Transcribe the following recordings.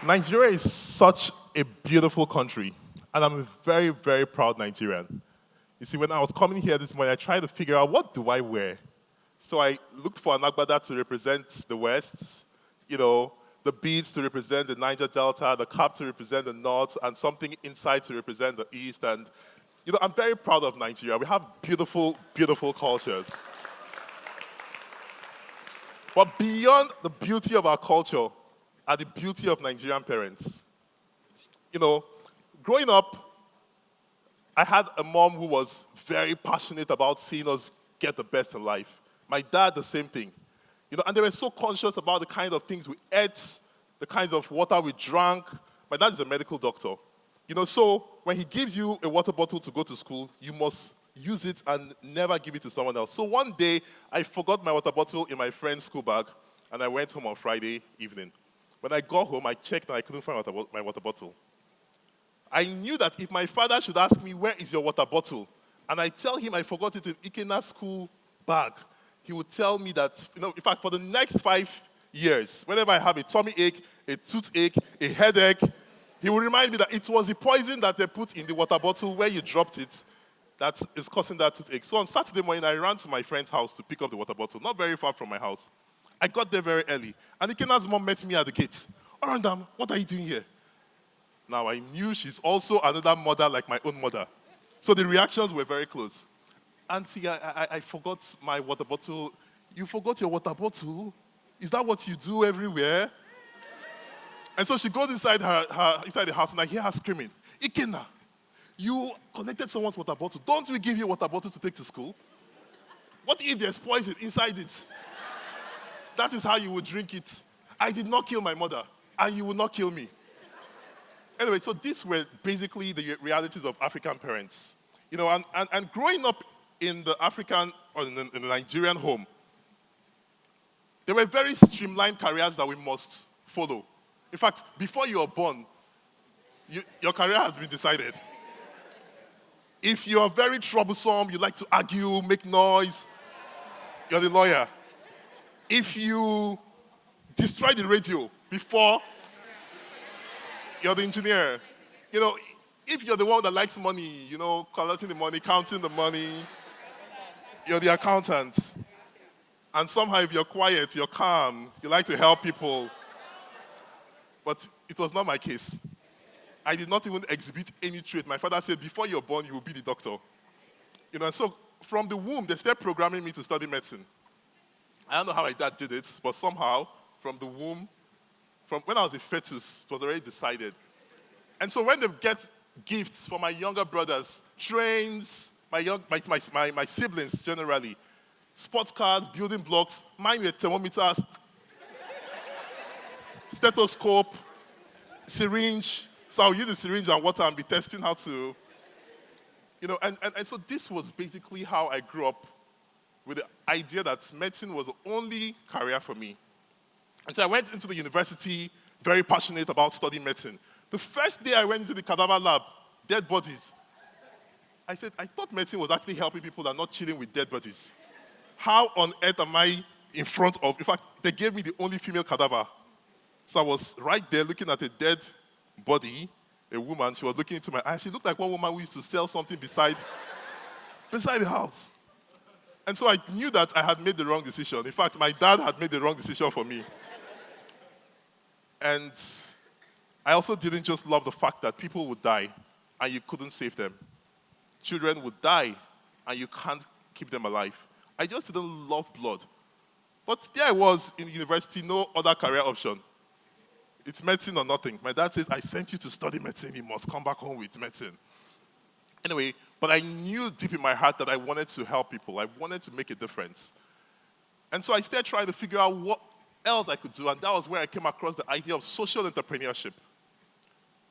Nigeria is such a beautiful country, and I'm a very, very proud Nigerian. You see, when I was coming here this morning, I tried to figure out what do I wear. So I looked for an agbada to represent the West, the beads to represent the Niger Delta, the cap to represent the North, and something inside to represent the East. And, I'm very proud of Nigeria. We have beautiful, beautiful cultures. But beyond the beauty of our culture are the beauty of Nigerian parents. Growing up, I had a mom who was very passionate about seeing us get the best in life. My dad, the same thing. And they were so conscious about the kind of things we ate, the kinds of water we drank. My dad is a medical doctor. So when he gives you a water bottle to go to school, you must use it and never give it to someone else. So one day, I forgot my water bottle in my friend's school bag, and I went home on Friday evening. When I got home, I checked and I couldn't find my water bottle. I knew that if my father should ask me, where is your water bottle? And I tell him I forgot it in Ikena's school bag, he would tell me that, in fact, for the next 5 years, whenever I have a tummy ache, a toothache, a headache, he will remind me that it was the poison that they put in the water bottle where you dropped it that is causing that toothache. So on Saturday morning, I ran to my friend's house to pick up the water bottle, not very far from my house. I got there very early, and Ikena's mom met me at the gate. Orondaam, what are you doing here? Now, I knew she's also another mother like my own mother. So the reactions were very close. Auntie, I forgot my water bottle. You forgot your water bottle? Is that what you do everywhere? And so she goes inside inside the house, and I hear her screaming, Ikena, you collected someone's water bottle. Don't we give you a water bottle to take to school? What if there's poison inside it? That is how you would drink it. I did not kill my mother, and you will not kill me. Anyway, so these were basically the realities of African parents. And growing up in the African or in the Nigerian home, there were very streamlined careers that we must follow. In fact, before you are born, your career has been decided. If you are very troublesome, you like to argue, make noise, you're the lawyer. If you destroy the radio before, you're the engineer. If you're the one that likes money, collecting the money, counting the money, you're the accountant. And somehow if you're quiet, you're calm, you like to help people. But it was not my case. I did not even exhibit any trait. My father said, before you're born, you will be the doctor. And so from the womb, they started programming me to study medicine. I don't know how my dad did it, but somehow, from the womb, from when I was a fetus, it was already decided. And so when they get gifts for my younger brothers, trains, my siblings generally, sports cars, building blocks, mine were thermometers, stethoscope, syringe. So I'll use the syringe and water and be testing how to, and so this was basically how I grew up with the idea that medicine was the only career for me. And so I went into the university very passionate about studying medicine. The first day I went into the cadaver lab, dead bodies. I said, I thought medicine was actually helping people that are not chilling with dead bodies. How on earth am I in fact, they gave me the only female cadaver. So I was right there looking at a dead body, a woman. She was looking into my eyes. She looked like one woman who used to sell something beside the house. And so I knew that I had made the wrong decision. In fact, my dad had made the wrong decision for me. And I also didn't just love the fact that people would die and you couldn't save them. Children would die and you can't keep them alive. I just didn't love blood. But there I was in university, no other career option. It's medicine or nothing. My dad says, I sent you to study medicine. You must come back home with medicine. Anyway, but I knew deep in my heart that I wanted to help people. I wanted to make a difference. And so I started trying to figure out what else I could do, and that was where I came across the idea of social entrepreneurship,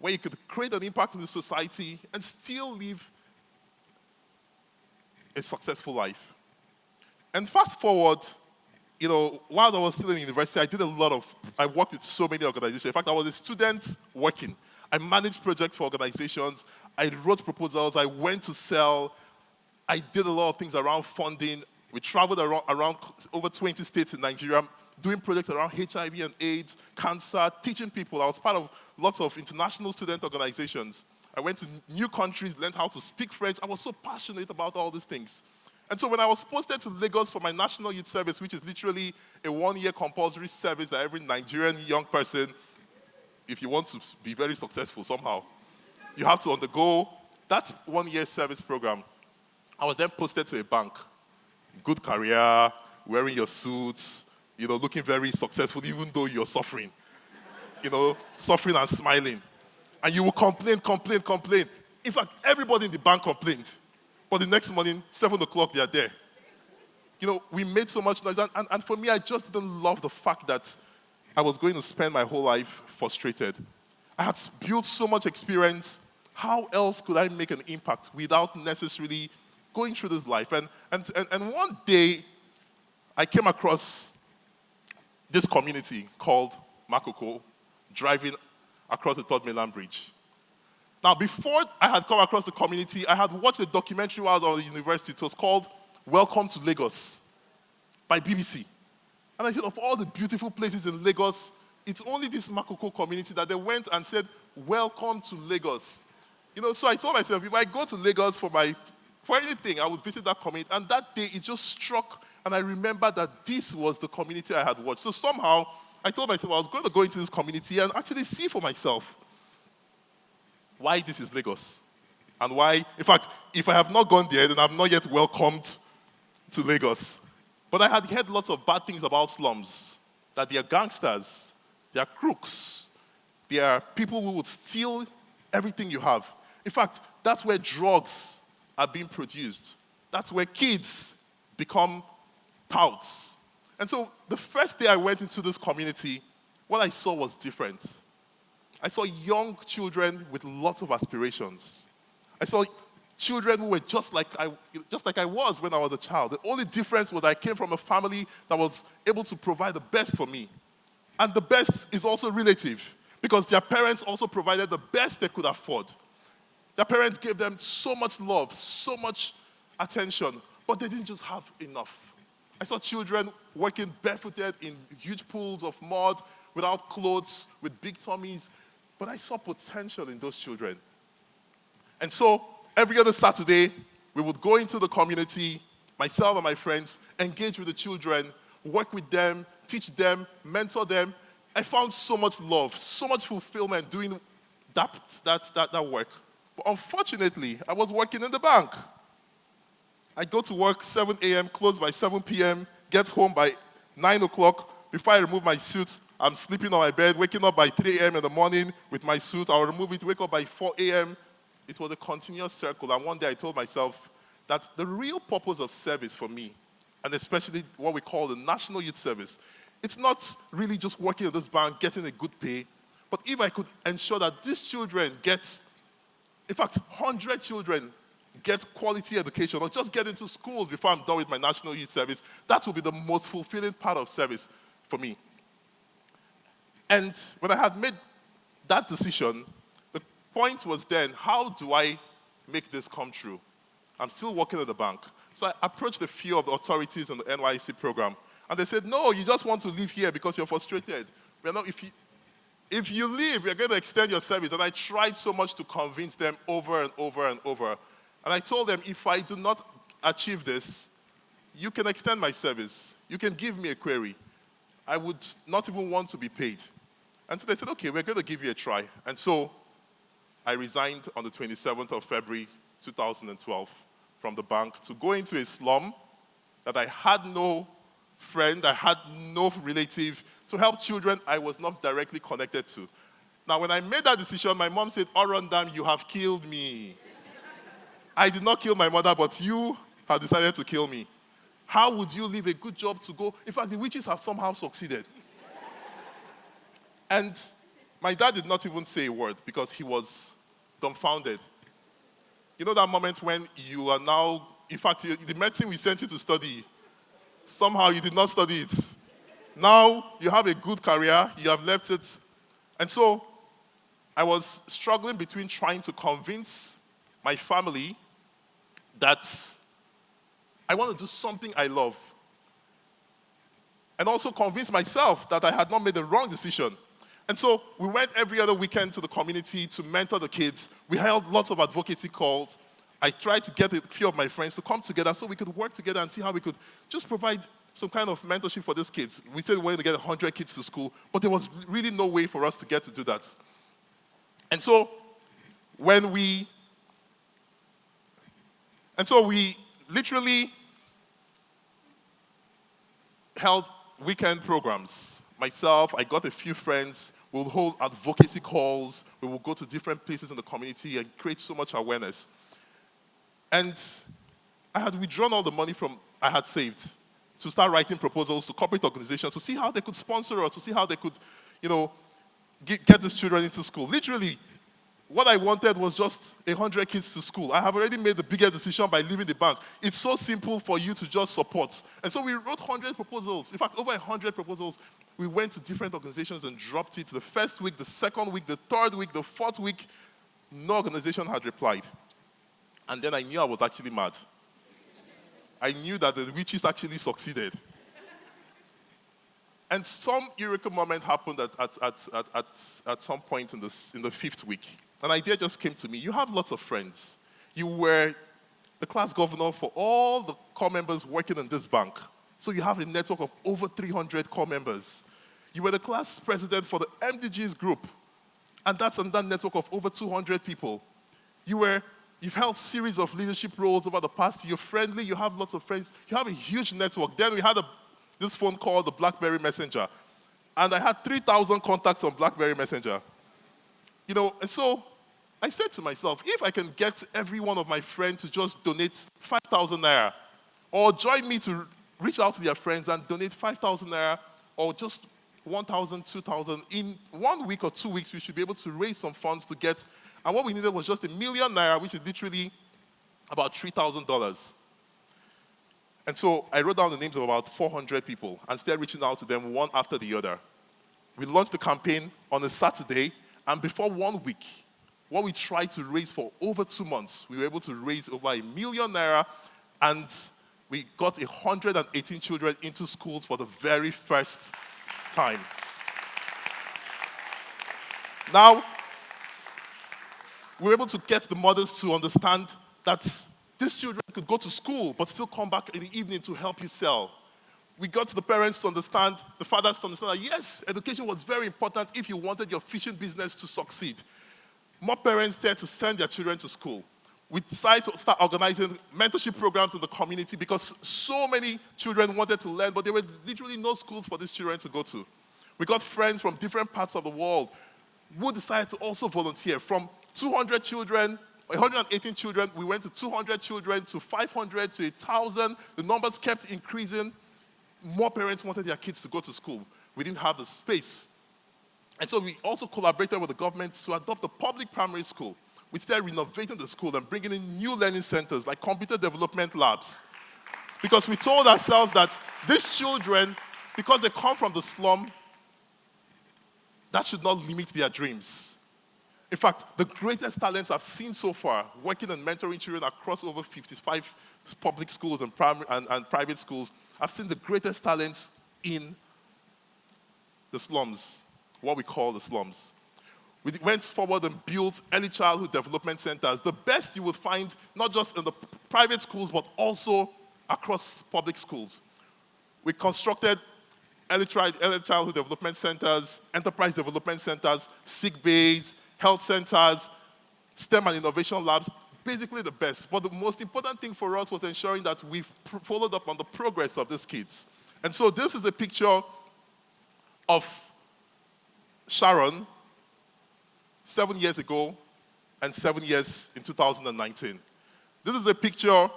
where you could create an impact in the society and still live a successful life. And fast forward, while I was still in university, I worked with so many organizations. In fact, I was a student working. I managed projects for organizations. I wrote proposals. I went to sell. I did a lot of things around funding. We traveled around over 20 states in Nigeria doing projects around HIV and AIDS, cancer, teaching people. I was part of lots of international student organizations. I went to new countries, learned how to speak French. I was so passionate about all these things. And so when I was posted to Lagos for my National Youth Service, which is literally a one-year compulsory service that every Nigerian young person, if you want to be very successful somehow, you have to undergo that one-year service program. I was then posted to a bank. Good career, wearing your suits, looking very successful, even though you're suffering. Suffering and smiling. And you will complain. In fact, everybody in the bank complained. But the next morning, 7 o'clock, they are there. We made so much noise. And for me, I just didn't love the fact that I was going to spend my whole life frustrated. I had built so much experience. How else could I make an impact without necessarily going through this life? And one day, I came across this community called Makoko, driving across the Third Mainland Bridge. Now, before I had come across the community, I had watched a documentary while I was at the university. It was called Welcome to Lagos by BBC. And I said, of all the beautiful places in Lagos, it's only this Makoko community that they went and said, welcome to Lagos. So I told myself, if I go to Lagos for anything, I would visit that community. And that day, it just struck, and I remembered that this was the community I had watched. So somehow, I told myself I was going to go into this community and actually see for myself why this is Lagos. And why, in fact, if I have not gone there, then I'm not yet welcomed to Lagos. But I had heard lots of bad things about slums, that they are gangsters, they are crooks, they are people who would steal everything you have. In fact, that's where drugs are being produced. That's where kids become touts. And so the first day I went into this community, what I saw was different. I saw young children with lots of aspirations. I saw children who were just like I was when I was a child. The only difference was I came from a family that was able to provide the best for me. And the best is also relative, because their parents also provided the best they could afford. Their parents gave them so much love, so much attention, but they didn't just have enough. I saw children working barefooted in huge pools of mud, without clothes, with big tummies, but I saw potential in those children. And so, every other Saturday, we would go into the community, myself and my friends, engage with the children, work with them, teach them, mentor them. I found so much love, so much fulfillment doing that work. But unfortunately, I was working in the bank. I go to work 7 a.m., close by 7 p.m., get home by 9 o'clock. Before I remove my suit, I'm sleeping on my bed, waking up by 3 a.m. in the morning with my suit. I'll remove it, wake up by 4 a.m. It was a continuous circle. And one day I told myself that the real purpose of service for me, and especially what we call the National Youth Service, it's not really just working at this bank, getting a good pay, but if I could ensure that these children get, in fact, 100 children get quality education or just get into schools before I'm done with my National Youth Service, that will be the most fulfilling part of service for me. And when I had made that decision, the point was then, how do I make this come true? I'm still working at the bank. So I approached a few of the authorities in the NYC program, and they said, no, you just want to live here because you're frustrated. If you leave, we're going to extend your service. And I tried so much to convince them over and over and over. And I told them, if I do not achieve this, you can extend my service. You can give me a query. I would not even want to be paid. And so they said, okay, we're going to give you a try. And so I resigned on the 27th of February, 2012, from the bank to go into a slum that I had no friend, I had no relative, to help children I was not directly connected to. Now, when I made that decision, my mom said, Orondaam, you have killed me. I did not kill my mother, but you have decided to kill me. How would you leave a good job to go? In fact, the witches have somehow succeeded. And my dad did not even say a word because he was dumbfounded. You know that moment when you are now, in fact, the medicine we sent you to study, somehow you did not study it. Now you have a good career, you have left it. And so I was struggling between trying to convince my family that I want to do something I love. and also convince myself that I had not made the wrong decision. And so we went every other weekend to the community to mentor the kids. We held lots of advocacy calls. I tried to get a few of my friends to come together so we could work together and see how we could just provide some kind of mentorship for these kids. We said we wanted to get 100 kids to school, but there was really no way for us to get to do that. And so we literally held weekend programs. Myself, I got a few friends. We'll hold advocacy calls. We will go to different places in the community and create so much awareness. And I had withdrawn all the money I had saved to start writing proposals to corporate organizations to see how they could sponsor us, to see how they could, get these children into school. Literally, what I wanted was just 100 kids to school. I have already made the biggest decision by leaving the bank. It's so simple for you to just support. And so we wrote 100 proposals. In fact, over 100 proposals. We went to different organizations and dropped it the first week, the second week, the third week, the fourth week. No organization had replied. And then I knew I was actually mad. I knew that the witches actually succeeded. And some eureka moment happened at some point in the fifth week. An idea just came to me. You have lots of friends. You were the class governor for all the core members working in this bank. So you have a network of over 300 core members. You were the class president for the MDGs group. And that's another network of over 200 people. You've held series of leadership roles over the past year. You're friendly, you have lots of friends. You have a huge network. Then we had this phone called the BlackBerry Messenger. And I had 3,000 contacts on BlackBerry Messenger. And so I said to myself, if I can get every one of my friends to just donate 5,000 naira, or join me to reach out to their friends and donate 5,000 naira, or just 1,000, 2,000, in 1 week or 2 weeks, we should be able to raise some funds to get. And what we needed was just 1 million naira, which is literally about $3,000. And so I wrote down the names of about 400 people and started reaching out to them one after the other. We launched the campaign on a Saturday, and before 1 week, what we tried to raise for over 2 months, we were able to raise over 1 million naira, and we got 118 children into schools for the very first time. Now, we were able to get the mothers to understand that these children could go to school but still come back in the evening to help you sell. We got the parents to understand, the fathers to understand that yes, education was very important if you wanted your fishing business to succeed. More parents there to send their children to school. We decided to start organizing mentorship programs in the community because so many children wanted to learn, but there were literally no schools for these children to go to. We got friends from different parts of the world who decided to also volunteer. From 200 children, 118 children, we went to 200 children, to 500, to 1,000. The numbers kept increasing. More parents wanted their kids to go to school. We didn't have the space. And so we also collaborated with the government to adopt a public primary school. We started renovating the school and bringing in new learning centers like computer development labs. Because we told ourselves that these children, because they come from the slum, that should not limit their dreams. In fact, the greatest talents I've seen so far, working and mentoring children across over 55 public schools and private schools, I've seen the greatest talents in the slums, what we call the slums. We went forward and built early childhood development centers, the best you would find not just in the private schools, but also across public schools. We constructed early childhood development centers, enterprise development centers, sick bays, health centers, STEM and innovation labs, basically the best. But the most important thing for us was ensuring that we've followed up on the progress of these kids. And so this is a picture of Sharon 7 years ago and 7 years in 2019. This is a picture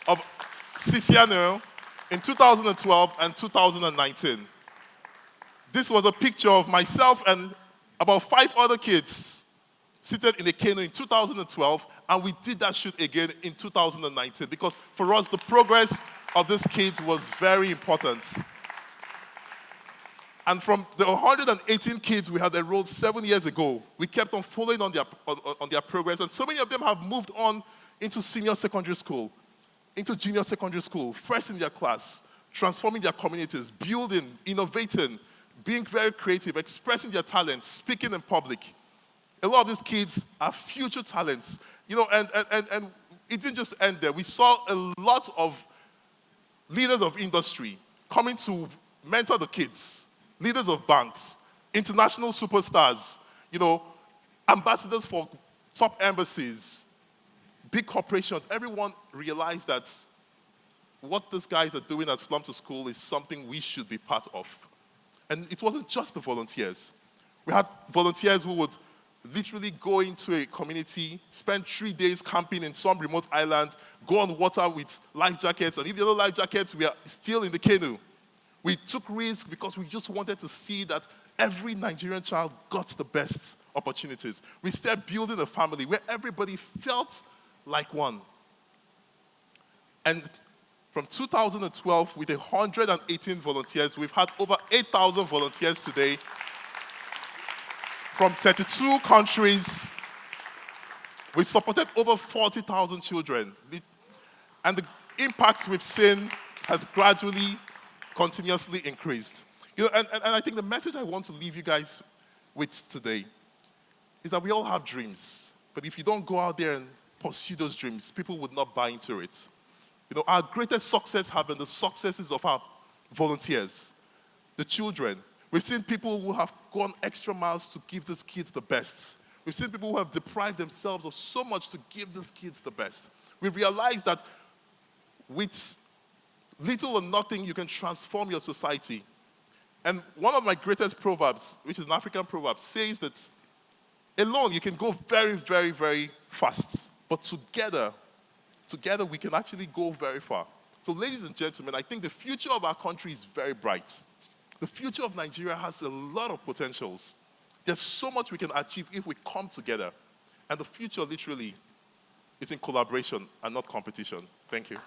of Sisiano in 2012 and 2019. This was a picture of myself and about 5 other kids seated in a canoe in 2012, and we did that shoot again in 2019 because for us, the progress of these kids was very important. And from the 118 kids we had enrolled 7 years ago, we kept on following on their progress, and so many of them have moved on into senior secondary school. into junior secondary school, first in their class, transforming their communities, building, innovating, being very creative, expressing their talents, speaking in public. A lot of these kids are future talents. And it didn't just end there. We saw a lot of leaders of industry coming to mentor the kids, leaders of banks, international superstars, ambassadors for top embassies, big corporations. Everyone realized that what these guys are doing at Slum to School is something we should be part of. And it wasn't just the volunteers. We had volunteers who would literally go into a community, spend 3 days camping in some remote island, go on water with life jackets, and if you don't life jackets, we are still in the canoe. We took risks because we just wanted to see that every Nigerian child got the best opportunities. We started building a family where everybody felt like one. And from 2012, with 118 volunteers, we've had over 8,000 volunteers today from 32 countries. We've supported over 40,000 children. And the impact we've seen has gradually, continuously increased. And I think the message I want to leave you guys with today is that we all have dreams. But if you don't go out there and pursue those dreams, people would not buy into it. Our greatest success have been the successes of our volunteers, the children. We've seen people who have gone extra miles to give these kids the best. We've seen people who have deprived themselves of so much to give these kids the best. We've realized that with little or nothing, you can transform your society. And one of my greatest proverbs, which is an African proverb, says that alone you can go very, very, very fast. But together we can actually go very far. So ladies and gentlemen, I think the future of our country is very bright. The future of Nigeria has a lot of potentials. There's so much we can achieve if we come together. And the future literally is in collaboration and not competition. Thank you.